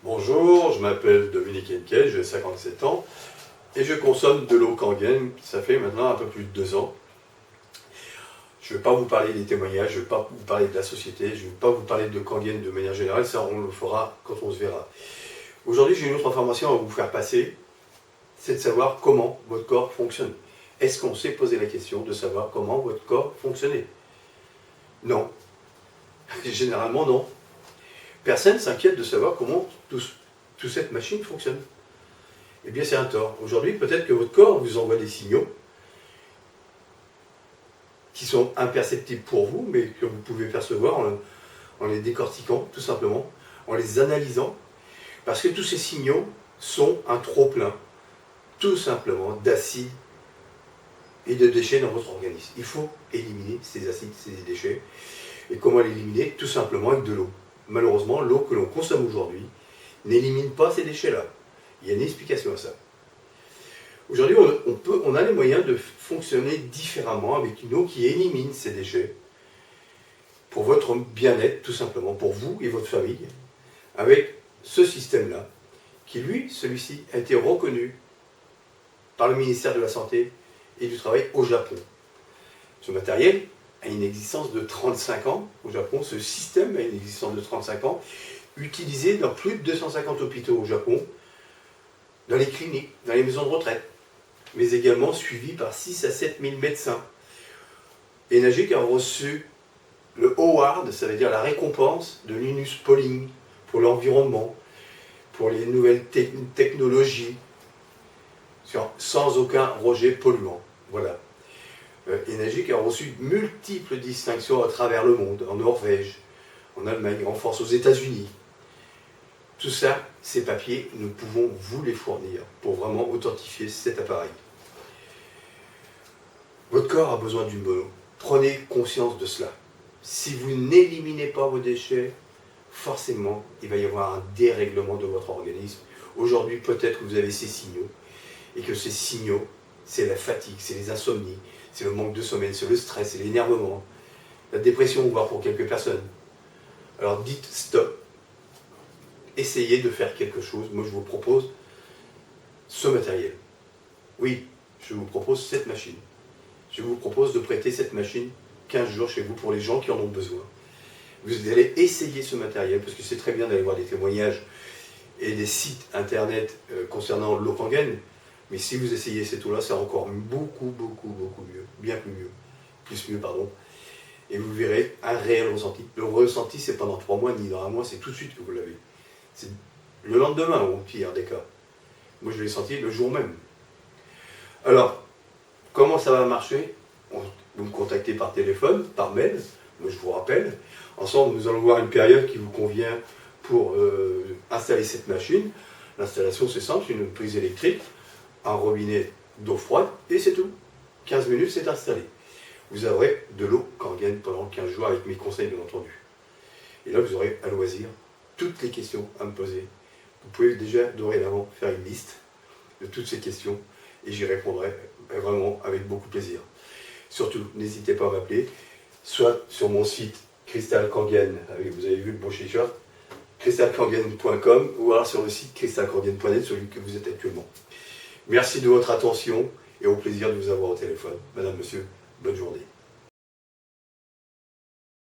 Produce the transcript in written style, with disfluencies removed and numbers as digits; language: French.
Bonjour, je m'appelle Dominique Henkel, j'ai 57 ans et je consomme de l'eau Kangen, ça fait maintenant un peu plus de 2 ans. Je ne vais pas vous parler des témoignages, je ne vais pas vous parler de la société, je ne vais pas vous parler de Kangen de manière générale, ça on le fera quand on se verra. Aujourd'hui j'ai une autre information à vous faire passer, c'est de savoir comment votre corps fonctionne. Est-ce qu'on s'est posé la question de savoir comment votre corps fonctionnait? Non. Généralement non. Personne ne s'inquiète de savoir comment toute cette machine fonctionne. Eh bien, c'est un tort. Aujourd'hui, peut-être que votre corps vous envoie des signaux qui sont imperceptibles pour vous, mais que vous pouvez percevoir en les décortiquant, tout simplement, en les analysant, parce que tous ces signaux sont un trop-plein, tout simplement, d'acides et de déchets dans votre organisme. Il faut éliminer ces acides, ces déchets. Et comment l'éliminer? Tout simplement avec de l'eau. Malheureusement, l'eau que l'on consomme aujourd'hui n'élimine pas ces déchets-là. Il y a une explication à ça. Aujourd'hui, on a les moyens de fonctionner différemment avec une eau qui élimine ces déchets pour votre bien-être, tout simplement, pour vous et votre famille, avec ce système-là, qui lui, celui-ci, a été reconnu par le ministère de la Santé et du Travail au Japon. Ce matériel a une existence de 35 ans au Japon, ce système a une existence de 35 ans, utilisé dans plus de 250 hôpitaux au Japon, dans les cliniques, dans les maisons de retraite, mais également suivi par 6 à 7 000 médecins. Enagic a reçu le Award, ça veut dire la récompense de Linus Pauling pour l'environnement, pour les nouvelles technologies, sans aucun rejet polluant. Voilà. Enagic a reçu multiples distinctions à travers le monde, en Norvège, en Allemagne, en France, aux États-Unis. Tout ça, ces papiers, nous pouvons vous les fournir pour vraiment authentifier cet appareil. Votre corps a besoin d'une bonne eau. Prenez conscience de cela. Si vous n'éliminez pas vos déchets, forcément, il va y avoir un dérèglement de votre organisme. Aujourd'hui, peut-être que vous avez ces signaux, et que ces signaux, c'est la fatigue, c'est les insomnies, c'est le manque de sommeil, c'est le stress, c'est l'énervement, la dépression, voire pour quelques personnes. Alors dites stop. Essayez de faire quelque chose. Moi, je vous propose ce matériel. Oui, je vous propose cette machine. Je vous propose de prêter cette machine 15 jours chez vous pour les gens qui en ont besoin. Vous allez essayer ce matériel, parce que c'est très bien d'aller voir des témoignages et des sites internet concernant l'eau Kangen, mais si vous essayez cette eau-là, c'est encore beaucoup mieux. Bien plus mieux. Plus mieux, pardon. Et vous verrez un réel ressenti. Le ressenti, c'est pendant 3 mois, ni dans un mois, c'est tout de suite que vous l'avez. C'est le lendemain, au pire des cas. Moi, je l'ai senti le jour même. Alors, comment ça va marcher? Vous me contactez par téléphone, par mail. Moi, je vous rappelle. Ensemble, nous allons voir une période qui vous convient pour installer cette machine. L'installation, c'est simple, c'est une prise électrique, un robinet d'eau froide, et c'est tout. 15 minutes, c'est installé. Vous aurez de l'eau Kangen pendant 15 jours avec mes conseils, bien entendu. Et là, vous aurez à loisir toutes les questions à me poser. Vous pouvez déjà dorénavant faire une liste de toutes ces questions et j'y répondrai vraiment avec beaucoup de plaisir. Surtout, n'hésitez pas à m'appeler, soit sur mon site Crystal Kangen, vous avez vu le beau t-shirt, crystalkangen.com, ou alors sur le site crystalkangen.net, celui que vous êtes actuellement. Merci de votre attention et au plaisir de vous avoir au téléphone. Madame, monsieur, bonne journée.